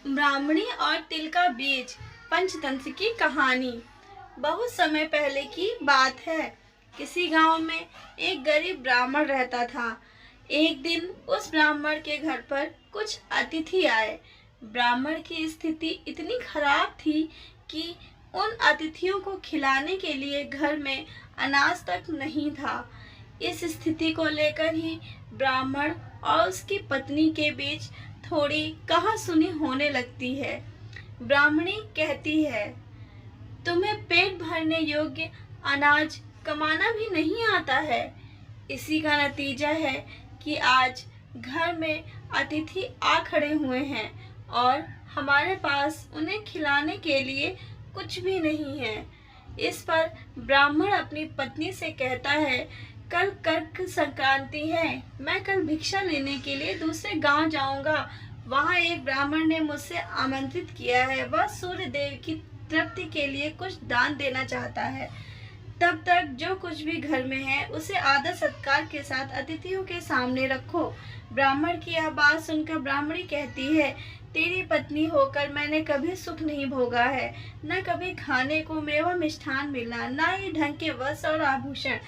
ब्राह्मणी और तिल का बीज पंचतंत्र की कहानी। बहुत समय पहले की बात है। किसी गांव में एक गरीब ब्राह्मण रहता था। एक दिन उस ब्राह्मण के घर पर कुछ अतिथि आए। ब्राह्मण की स्थिति इतनी खराब थी कि उन अतिथियों को खिलाने के लिए घर में अनाज तक नहीं था। इस स्थिति को लेकर ही ब्राह्मण और उसकी पत्नी के बीच थोड़ी कहासुनी होने लगती है। ब्राह्मणी कहती है, तुम्हें पेट भरने योग्य अनाज कमाना भी नहीं आता है। इसी का नतीजा है कि आज घर में अतिथि आ खड़े हुए हैं और हमारे पास उन्हें खिलाने के लिए कुछ भी नहीं है। इस पर ब्राह्मण अपनी पत्नी से कहता है, कल कर्क संक्रांति है, मैं कल भिक्षा लेने के लिए दूसरे गांव जाऊंगा। वहां एक ब्राह्मण ने मुझसे आमंत्रित किया है। वह सूर्य देव की तृप्ति के लिए कुछ दान देना चाहता है। तब तक जो कुछ भी घर में है उसे आदर सत्कार के साथ अतिथियों के सामने रखो। ब्राह्मण की यह बात सुनकर ब्राह्मणी कहती है, तेरी पत्नी होकर मैंने कभी सुख नहीं भोगा है, न कभी खाने को मेवा मिष्ठान मिला, न ही ढंग के वस्त्र और आभूषण।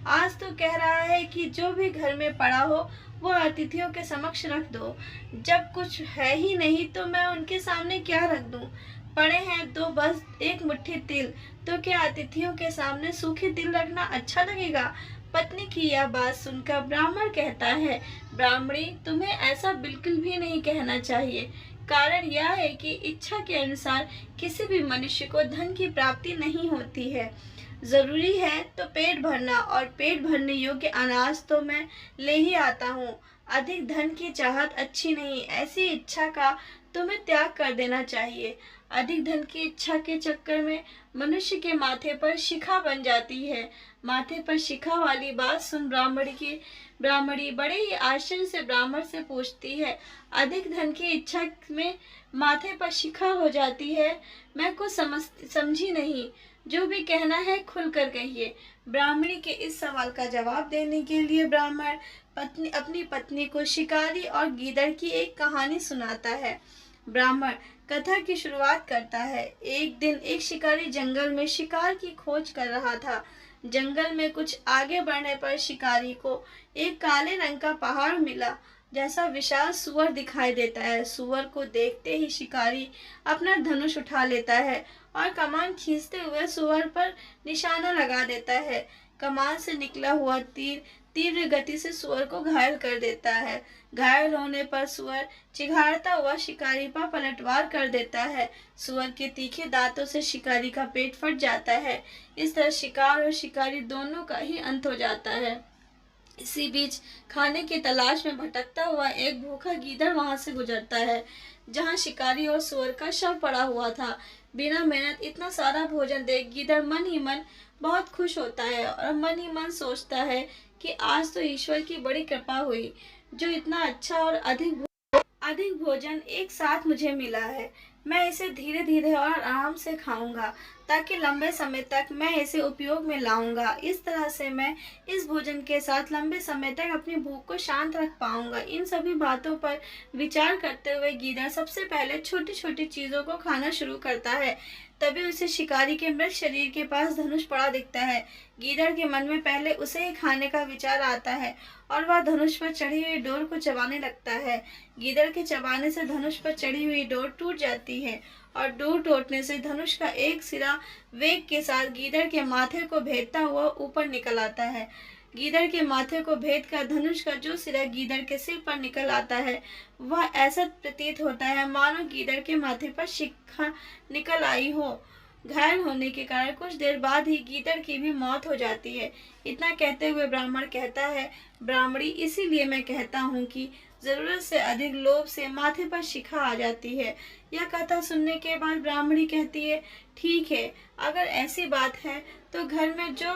आज तो कह रहा है कि जो भी घर में पड़ा हो वो अतिथियों के समक्ष रख दो। जब कुछ है ही नहीं तो मैं उनके सामने क्या रख दूं? पड़े हैं तो बस एक मुट्ठी तिल, तो क्या अतिथियों के सामने सूखे तिल रखना अच्छा लगेगा? पत्नी की यह बात सुनकर ब्राह्मण कहता है, ब्राह्मणी, तुम्हें ऐसा बिल्कुल भी नहीं कहना चाहिए। कारण यह है कि इच्छा के अनुसार किसी भी मनुष्य को धन की प्राप्ति नहीं होती है। जरूरी है तो पेट भरना, और पेट भरने योग्य अनाज तो मैं ले ही आता हूँ। अधिक धन की चाहत अच्छी नहीं, ऐसी इच्छा का तुम्हें त्याग कर देना चाहिए। अधिक धन की इच्छा के चक्कर में मनुष्य के माथे पर शिखा बन जाती है। माथे पर शिखा वाली बात सुन ब्राह्मणी बड़े ही आश्चर्य से ब्राह्मण से पूछती है, अधिक धन की इच्छा में माथे पर शिखा हो जाती है? मैं कुछ समझी नहीं। जो भी कहना है खुल कर कहिए। ब्राह्मणी के इस सवाल का जवाब देने के लिए ब्राह्मण अपनी पत्नी को शिकारी और गीदड़ की एक कहानी सुनाता है। ब्राह्मण कथा की शुरुआत करता है। एक दिन एक शिकारी जंगल में शिकार की खोज कर रहा था। जंगल में कुछ आगे बढ़ने पर शिकारी को एक काले रंग का पहाड़ मिला, जैसा विशाल सुअर दिखाई देता है। सुअर को देखते ही शिकारी अपना धनुष उठा लेता है और कमान खींचते हुए सुअर पर निशाना लगा देता है। कमान से निकला हुआ तीर तीव्र गति से सुअर को घायल कर देता है। घायल होने पर सुअर चिघाड़ता हुआ शिकारी पर पलटवार कर देता है। सुअर के तीखे दांतों से शिकारी का पेट फट जाता है। इस तरह शिकार और शिकारी दोनों का ही अंत हो जाता है। इसी बीच खाने की तलाश में भटकता हुआ एक भूखा गीदड़ वहां से गुजरता है, जहां शिकारी और सुअर का शव पड़ा हुआ था। बिना मेहनत इतना सारा भोजन देख गीदड़ मन ही मन बहुत खुश होता है और मन ही मन सोचता है कि आज तो ईश्वर की बड़ी कृपा हुई, जो इतना अच्छा और अधिक भोजन एक साथ मुझे मिला है। मैं इसे धीरे धीरे और आराम से खाऊंगा, ताकि लंबे समय तक मैं इसे उपयोग में लाऊंगा। इस तरह से मैं इस भोजन के साथ लंबे समय तक अपनी भूख को शांत रख पाऊंगा। इन सभी बातों पर विचार करते हुए गीदड़ सबसे पहले छोटी छोटी चीजों को खाना शुरू करता है। तभी उसे शिकारी के मृत शरीर के पास धनुष पड़ा दिखता है। गीदड़ के मन में पहले उसे ही खाने का विचार आता है और वह धनुष पर चढ़ी हुई डोर को चबाने लगता है। गीदड़ के चबाने से धनुष पर चढ़ी हुई डोर टूट जाती है और डोर टूटने से धनुष का एक सिरा वेग के साथ गीदड़ के माथे को भेदता हुआ ऊपर निकल आता है। गीदड़ के माथे को भेद कर धनुष का जो सिरा गीदड़ के सिर पर निकल आता है, वह ऐसा प्रतीत होता है मानो गीदड़ के माथे पर शिखा निकल आई हो। घायल होने के कारण कुछ देर बाद ही गीदड़ की भी मौत हो जाती है। इतना कहते हुए ब्राह्मण कहता है, ब्राह्मणी, इसीलिए मैं कहता हूँ कि जरूरत से अधिक लोभ से माथे पर शिखा आ जाती है। यह कथा सुनने के बाद ब्राह्मणी कहती है, ठीक है, अगर ऐसी बात है तो घर में जो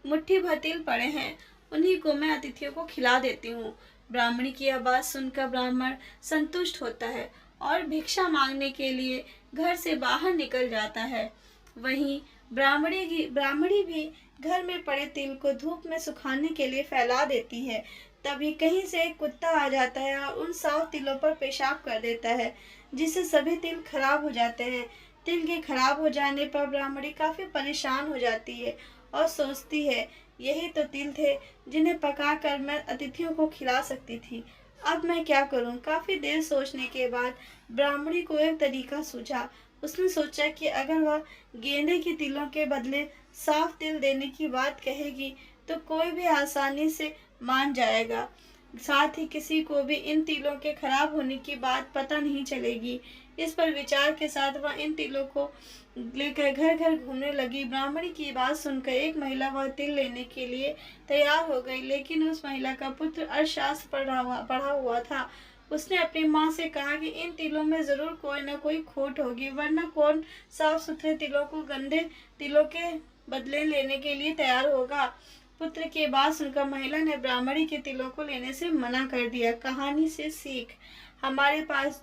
मुट्ठी भर तिल पड़े हैं उन्हीं को मैं अतिथियों को खिला देती हूँ। ब्राह्मणी की यह बात सुनकर ब्राह्मण संतुष्ट होता है और भिक्षा मांगने के लिए घर से बाहर निकल जाता है। वहीं ब्राह्मणी भी घर में पड़े तिल को धूप में सुखाने के लिए फैला देती है। तभी कहीं से एक कुत्ता आ जाता है और उन साफ तिलों पर पेशाब कर देता है, जिससे सभी तिल खराब हो जाते हैं। तिल के खराब हो जाने पर ब्राह्मणी काफी परेशान हो जाती है और सोचती है, यही तो तिल थे जिन्हें पकाकर मैं अतिथियों को खिला सकती थी। अब मैं क्या करूं? काफी देर सोचने के बाद ब्राह्मणी को एक तरीका सूझा। उसने सोचा कि अगर वह गेंदे के तिलों के बदले साफ तिल देने की बात कहेगी तो कोई भी आसानी से मान जाएगा। साथ ही किसी को भी इन तिलों के खराब होने की बात पता नहीं चलेगी। इस पर विचार के साथ वह इन तिलों को लेकर घर घर घूमने लगी। ब्राह्मणी की बात सुनकर एक महिला वह तिल लेने के लिए तैयार हो गई, लेकिन उस महिला का पुत्र अर्थशास्त्र पढ़ा हुआ था। उसने अपनी माँ से कहा कि इन तिलों में जरूर कोई न कोई खोट होगी, वरना कौन साफ सुथरे तिलों को गंदे तिलों के बदले लेने के लिए तैयार होगा। पुत्र की बात सुनकर महिला ने ब्राह्मणी के तिलों को लेने से मना कर दिया। कहानी से सीख, हमारे पास